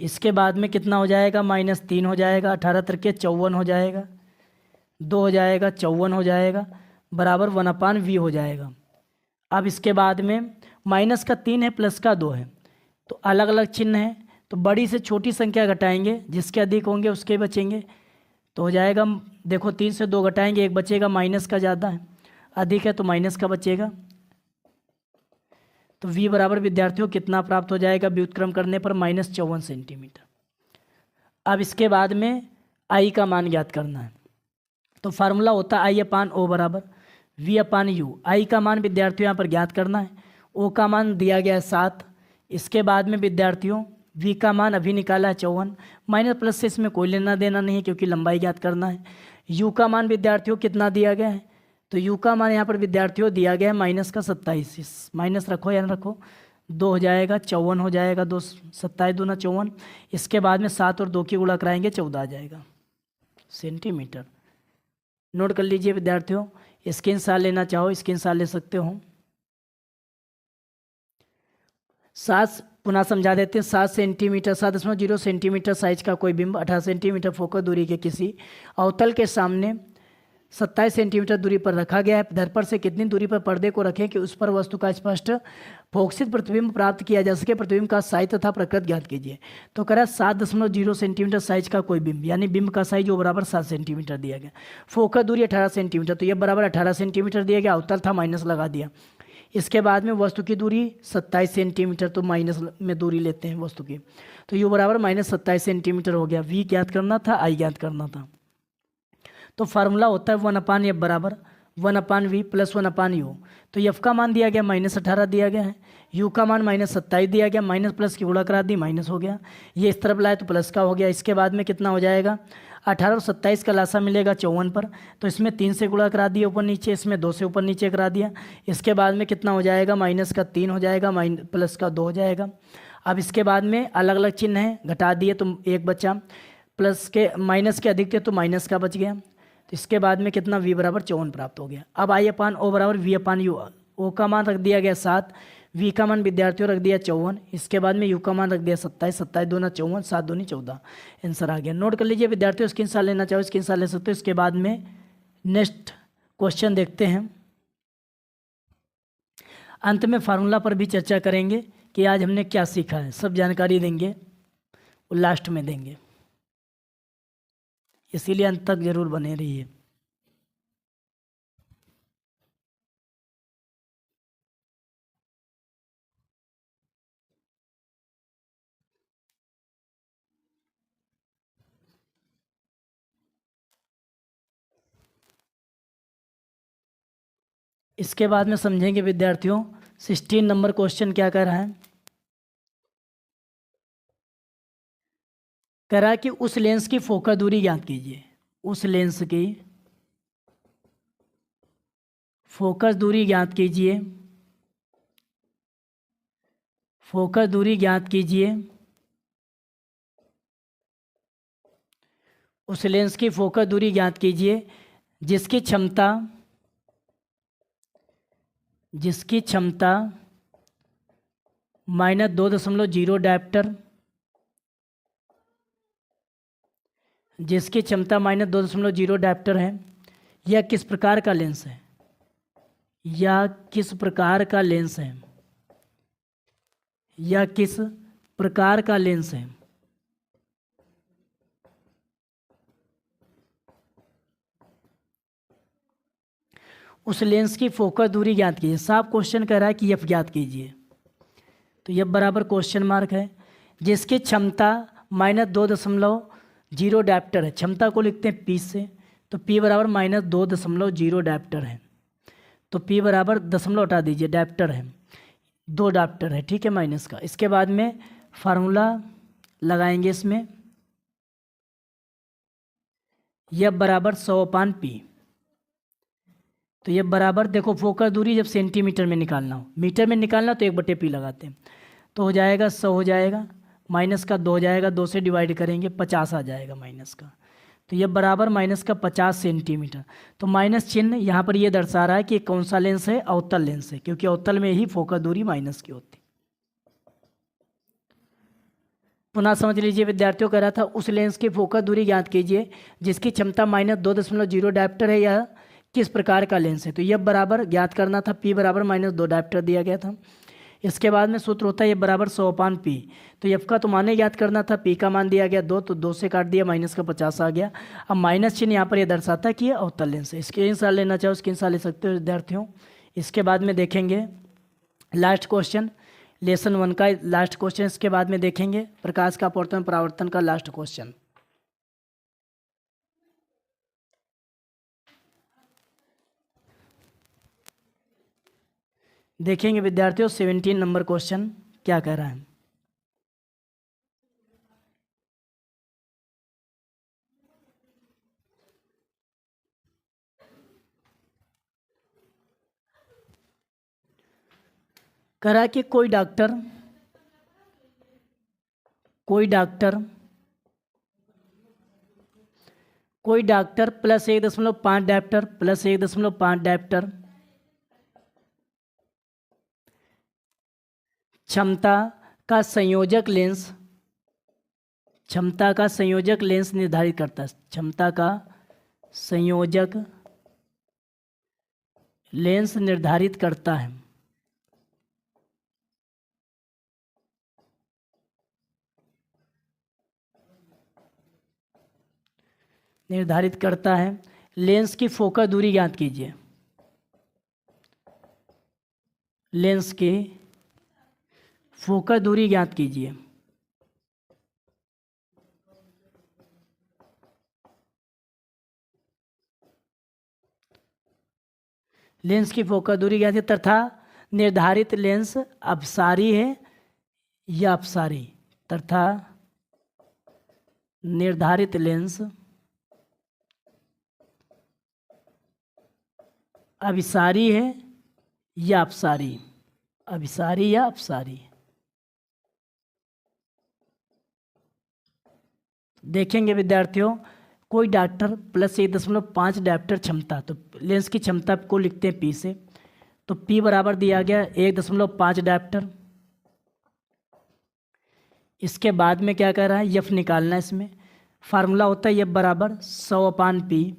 इसके बाद में कितना हो जाएगा -3 हो जाएगा, 18 त्रिके 54 हो जाएगा, 2 हो जाएगा 54 हो जाएगा, बराबर 1/v हो जाएगा। अब इसके बाद में माइनस का 3 है प्लस का 2 है, तो अलग अलग चिन्ह है, तो बड़ी से छोटी संख्या घटाएंगे, जिसके अधिक होंगे उसके बचेंगे। तो हो जाएगा, देखो 3 से 2 घटाएंगे, एक बचेगा, माइनस का ज़्यादा है, अधिक है तो माइनस का बचेगा। तो v बराबर विद्यार्थियों कितना प्राप्त हो जाएगा व्युत्क्रम करने पर -54 सेंटीमीटर। अब इसके बाद में i का मान ज्ञात करना है। तो फार्मूला होता है I/O बराबर v/u। i का मान विद्यार्थियों यहाँ पर ज्ञात करना है। o का मान दिया गया है 7। इसके बाद में विद्यार्थियों v का मान अभी निकाला है 54, माइनस प्लस से इसमें कोई लेना देना नहीं है क्योंकि लंबाई ज्ञात करना है। u का मान विद्यार्थियों कितना दिया गया है, तो u का मान यहाँ पर विद्यार्थियों दिया गया है -27, माइनस रखो या न रखो, 2 हो जाएगा 54 हो जाएगा, 2 27 दूना 54, इसके बाद में 7 और 2 की गुणा कराएंगे 14 आ जाएगा सेंटीमीटर। नोट कर लीजिए विद्यार्थियों, स्क्रीनशॉट लेना चाहो स्क्रीनशॉट ले सकते हो। 7 पुनः समझा देते हैं। 7 सेंटीमीटर 7.0 सेंटीमीटर साइज का कोई बिंब 18 सेंटीमीटर फोकस दूरी के किसी अवतल के सामने 27 सेंटीमीटर दूरी पर रखा गया है। दर्पण से कितनी दूरी पर पर्दे को रखें कि उस पर वस्तु का स्पष्ट फोकसित प्रतिबिंब प्राप्त किया जा सके। प्रतिबिंब का साइज तथा प्रकृति ज्ञात कीजिए। तो कह रहा है 7.0 सेंटीमीटर साइज का कोई बिंब, यानी बिंब का साइज वो बराबर 7 सेंटीमीटर दिया गया। फोकस दूरी 18 सेंटीमीटर, तो ये बराबर 18 सेंटीमीटर दिया गया, अवतल था माइनस लगा दिया। इसके बाद में वस्तु की दूरी 27 सेंटीमीटर, तो माइनस में दूरी लेते हैं वस्तु की, तो यू बराबर -27 सेंटीमीटर हो गया। v ज्ञात करना था, i ज्ञात करना था। तो फार्मूला होता है 1/f बराबर 1/v प्लस 1/u। तो f का मान दिया गया -18 दिया गया है, u का मान -27 दिया गया, माइनस प्लस की गुणा करा दी, माइनस हो गया, ये इस तरफ लाए तो प्लस का हो गया। इसके बाद में कितना हो जाएगा, 18 और 27 का लासा मिलेगा 54 पर, तो इसमें 3 से गुणा करा दिया ऊपर नीचे, इसमें 2 से ऊपर नीचे करा दिया। इसके बाद में कितना हो जाएगा, माइनस का 3 हो जाएगा, प्लस का 2 हो जाएगा। अब इसके बाद में अलग अलग चिन्ह है, घटा दिए तो एक बचा, प्लस के माइनस के अधिक थे तो माइनस का बच गया। तो इसके बाद में कितना v बराबर 54 प्राप्त हो गया। अब I/O बराबर v/u। o का मान रख दिया गया 7, v का मान विद्यार्थियों रख दिया 54, इसके बाद में u का मान रख दिया 27, 27 दूना 54, 7 दूनी 14, आंसर आ गया। नोट कर लीजिए विद्यार्थियों, स्क्रीनशॉट लेना चाहो स्क्रीनशॉट ले सकते हो। इसके बाद में नेक्स्ट क्वेश्चन देखते हैं। अंत में फार्मूला पर भी चर्चा करेंगे कि आज हमने क्या सीखा है, सब जानकारी देंगे और लास्ट में देंगे, इसीलिए अंत तक जरूर बने रहिए। इसके बाद में समझेंगे विद्यार्थियों 16 नंबर क्वेश्चन क्या कह रहा है। कह रहा है कि उस लेंस की फोकस दूरी ज्ञात कीजिए। उस लेंस की फोकस दूरी ज्ञात कीजिए। फोकस दूरी ज्ञात कीजिए। उस लेंस की फोकस दूरी ज्ञात कीजिए जिसकी क्षमता -2.0 डायप्टर, जिसकी क्षमता -2.0 डायप्टर है। यह किस प्रकार का लेंस है? यह किस प्रकार का लेंस है? यह किस प्रकार का लेंस है? उस लेंस की फोकस दूरी ज्ञात कीजिए। साफ क्वेश्चन कह रहा है कि एफ ज्ञात कीजिए, तो एफ बराबर क्वेश्चन मार्क है। जिसकी क्षमता -2.0 डायप्टर है, क्षमता को लिखते हैं पी से, तो पी बराबर -2.0 डायप्टर है। तो पी बराबर दशमलव हटा दीजिए, डायप्टर है, 2 डायप्टर है, ठीक है, माइनस का। इसके बाद में फार्मूला लगाएंगे इसमें, एफ बराबर 100/P। तो ये बराबर देखो फोकस दूरी जब सेंटीमीटर में निकालना हो, मीटर में निकालना तो 1/P लगाते हैं, तो हो जाएगा 100 हो जाएगा, माइनस का 2 हो जाएगा, 2 से डिवाइड करेंगे 50 आ जाएगा माइनस का। तो ये बराबर माइनस का 50 सेंटीमीटर। तो माइनस चिन्ह यहाँ पर ये दर्शा रहा है कि कौन सा लेंस है? अवतल लेंस है, क्योंकि अवतल में ही फोकस दूरी माइनस की होती। पुनः समझ लीजिए विद्यार्थियों, कह रहा था उस लेंस की फोकस दूरी ज्ञात कीजिए जिसकी क्षमता -2.0 डायप्टर है। यह किस प्रकार का लेंस है? तो यह बराबर ज्ञात करना था, पी बराबर -2 डायप्टर दिया गया था। इसके बाद में सूत्र होता है एफ बराबर 100/P। तो एफ का तो मान ज्ञात करना था, पी का मान दिया गया 2, तो 2 से काट दिया, माइनस का 50 आ गया। अब माइनस चिन्ह यहाँ पर यह दर्शाता है कि यह अवतल लेंस है। इसके स्क्रीनशॉट लेना चाहो स्क्रीनशॉट ले सकते हो विद्यार्थियों। इसके बाद में देखेंगे लास्ट क्वेश्चन, लेसन 1 का लास्ट क्वेश्चन। इसके बाद में देखेंगे प्रकाश का अपवर्तन परावर्तन का लास्ट क्वेश्चन। देखेंगे विद्यार्थियों 17 नंबर क्वेश्चन क्या कह रहा है। कह रहा है कि कोई डॉक्टर +1.5 डायप्टर +1.5 डायप्टर क्षमता का संयोजक लेंस निर्धारित करता है। क्षमता का संयोजक लेंस निर्धारित करता है। लेंस की फोकस दूरी ज्ञात कीजिए। लेंस की फोकस दूरी ज्ञात कीजिए। लेंस की फोकस दूरी ज्ञात कीजिए तथा निर्धारित लेंस अपसारी है या अपसारी, तथा निर्धारित लेंस अभिसारी है या अपसारी, अभिसारी या अपसारी। देखेंगे विद्यार्थियों, कोई डॉक्टर +1.5 डायप्टर क्षमता, तो लेंस की क्षमता को लिखते हैं पी से, तो पी बराबर दिया गया 1.5 डायप्टर। इसके बाद में क्या कह रहा है? एफ निकालना है। इसमें फार्मूला होता है एफ बराबर 100/P।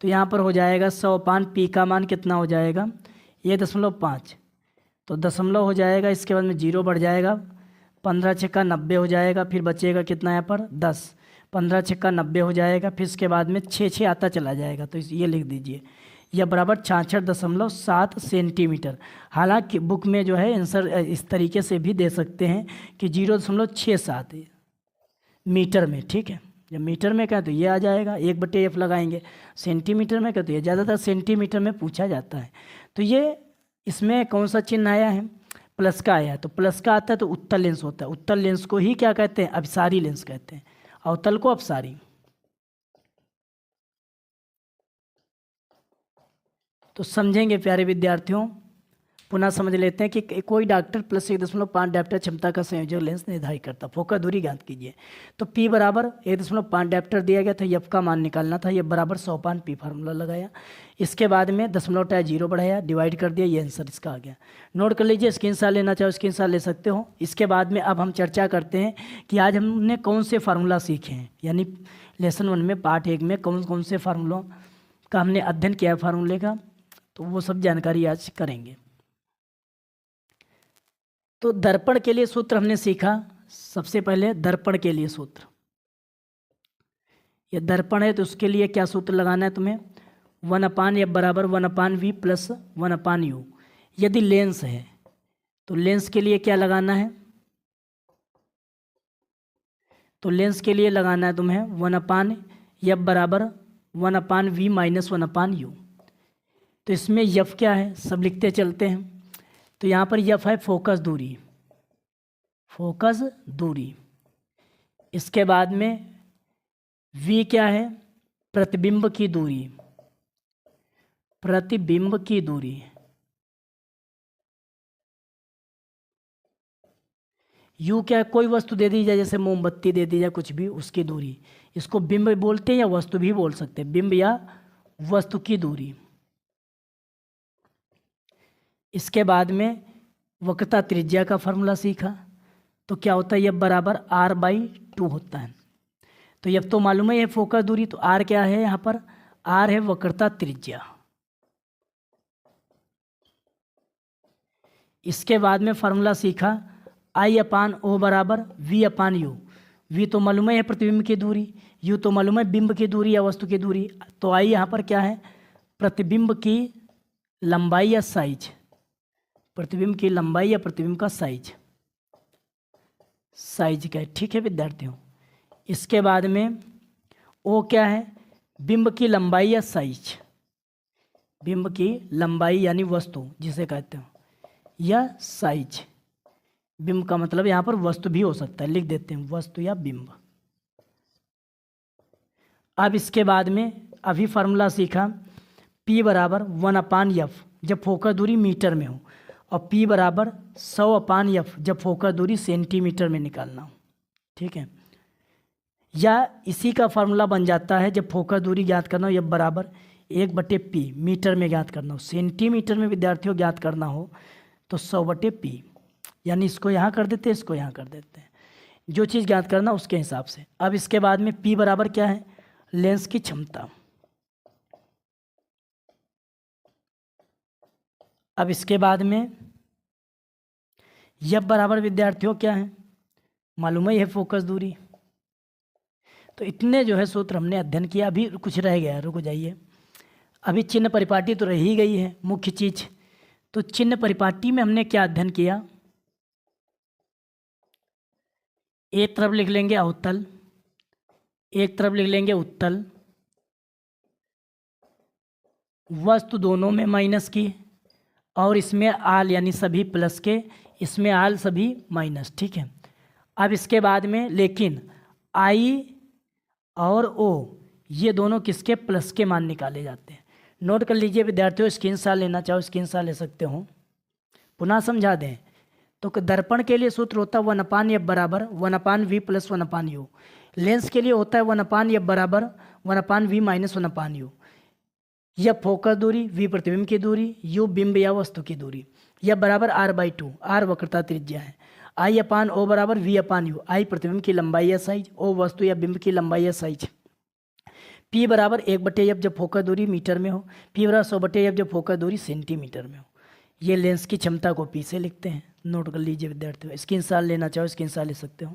तो यहाँ पर हो जाएगा 100/P का मान कितना हो जाएगा? 1.5, तो दशमलव हो जाएगा, इसके बाद में 0 बढ़ जाएगा, 15 छक्का 90 हो जाएगा, फिर बचेगा कितना यहाँ पर 10, 15 छक्का 90 हो जाएगा, फिर इसके बाद में 6 आता चला जाएगा, तो ये लिख दीजिए, यह बराबर 66.7 सेंटीमीटर। हालांकि बुक में जो है आंसर इस तरीके से भी दे सकते हैं कि 0.67 मीटर में, ठीक है। जब मीटर में कहें तो ये आ जाएगा, 1/f लगाएंगे। सेंटीमीटर में कहें तो ये ज़्यादातर सेंटीमीटर में पूछा जाता है। तो ये इसमें कौन सा चिन्ह आया है, प्लस का आया है। तो प्लस का आता है तो उत्तल लेंस होता है। उत्तल लेंस को ही क्या कहते हैं, अपसारी लेंस कहते हैं, अवतल को अपसारी। तो समझेंगे प्यारे विद्यार्थियों, पुनः समझ लेते हैं कि कोई डॉक्टर प्लस 1.5 डायप्टर क्षमता का संयोजक लेंस निर्धारित करता। फोकस दूरी ज्ञात कीजिए। तो P बराबर 1.5 डायप्टर दिया गया था, F का मान निकालना था, ये बराबर 100 P फार्मूला लगाया। इसके बाद में 0.0 बढ़ाया, डिवाइड कर दिया, ये आंसर इसका आ गया। नोट कर लीजिए, स्क्रीनशॉट लेना चाहो स्क्रीनशॉट ले सकते हो। इसके बाद में अब हम चर्चा करते हैं कि आज हमने कौन से फार्मूला सीखे हैं, यानी लेसन 1 में पार्ट 1 में कौन कौन से फार्मूलों का हमने अध्ययन किया है फार्मूले का, तो वो सब जानकारी आज करेंगे। तो दर्पण के लिए सूत्र हमने सीखा। सबसे पहले दर्पण के लिए सूत्र, ये दर्पण है तो उसके लिए क्या सूत्र लगाना है तुम्हें, 1/f बराबर 1/v प्लस 1/u। यदि लेंस है तो लेंस के लिए क्या लगाना है, तो लेंस के लिए लगाना है तुम्हें 1/f बराबर 1/v माइनस 1/u। तो इसमें यफ क्या है, सब लिखते चलते हैं। तो यहाँ पर यफ है फोकस दूरी, फोकस दूरी। इसके बाद में वी क्या है, प्रतिबिंब की दूरी, प्रतिबिंब की दूरी। यू क्या है, कोई वस्तु दे दी जाए, जैसे मोमबत्ती दे दी जाए, कुछ भी, उसकी दूरी। इसको बिंब बोलते हैं या वस्तु भी बोल सकते हैं, बिंब या वस्तु की दूरी। इसके बाद में वक्रता त्रिज्या का फार्मूला सीखा। तो क्या होता है, F बराबर r/2 होता है। तो F तो मालूम है, ये फोकस दूरी, तो R क्या है यहाँ पर, R है वक्रता त्रिज्या। इसके बाद में फार्मूला सीखा I/O बराबर V/U। V तो मालूम है प्रतिबिंब की दूरी, U तो मालूम है बिंब की दूरी या वस्तु की दूरी। तो I यहाँ पर क्या है, प्रतिबिंब की लंबाई या साइज, प्रतिबिंब की लंबाई या प्रतिबिंब का साइज, साइज क्या है, ठीक है विद्यार्थियों। इसके बाद में O क्या है, बिंब की लंबाई या साइज, बिंब की लंबाई यानी वस्तु जिसे कहते हो, या साइज। बिंब का मतलब यहाँ पर वस्तु भी हो सकता है, लिख देते हैं वस्तु या बिंब। अब इसके बाद में अभी फार्मूला सीखा P बराबर 1/f जब फोकस दूरी मीटर में हो, और P बराबर 100/f जब फोकस दूरी सेंटीमीटर में निकालना हो, ठीक है। या इसी का फार्मूला बन जाता है जब फोकस दूरी ज्ञात करना हो, F बराबर 1/p मीटर में ज्ञात करना हो, सेंटीमीटर में विद्यार्थियों ज्ञात करना हो तो 100/p, यानी इसको यहाँ कर देते हैं, इसको यहाँ कर देते हैं, जो चीज़ ज्ञात करना उसके हिसाब से। अब इसके बाद में P बराबर क्या है, लेंस की क्षमता। अब इसके बाद में F बराबर विद्यार्थियों क्या है, मालूम ही है फोकस दूरी। तो इतने जो है सूत्र हमने अध्ययन किया। अभी कुछ रह गया, रुक जाइए। अभी चिन्ह परिपाटी तो रह ही गई है मुख्य चीज। तो चिन्ह परिपाटी में हमने क्या अध्ययन किया, एक तरफ लिख लेंगे अवतल, एक तरफ लिख लेंगे उत्तल, वस्तु दोनों में माइनस की, और इसमें आल यानी सभी प्लस के, इसमें आल सभी माइनस, ठीक है। अब इसके बाद में लेकिन आई और ओ ये दोनों किसके, प्लस के मान निकाले जाते हैं। नोट कर लीजिए विद्यार्थियों, स्क्रीनशॉट लेना चाहो स्क्रीनशॉट ले सकते हो। पुनः समझा दें तो दर्पण के लिए सूत्र होता है 1/f बराबर 1/v प्लस 1/u। लेंस के लिए होता है 1/f बराबर 1/v माइनस 1/u। यह फोकस दूरी, v प्रतिबिंब की दूरी, u बिंब या वस्तु की दूरी। यह बराबर r/2, r वक्रता त्रिज्या है। I/O बराबर v/u, I प्रतिबिंब की लंबाई या साइज, o वस्तु या बिंब की लंबाई या साइज। P बराबर 1/f जब फोकस दूरी मीटर में हो, P बराबर 100/f जब फोकस दूरी सेंटीमीटर में हो। ये लेंस की क्षमता को P से लिखते हैं। नोट कर लीजिए विद्यार्थियों, स्क्रीनशॉट लेना चाहो स्क्रीनशॉट ले सकते हो।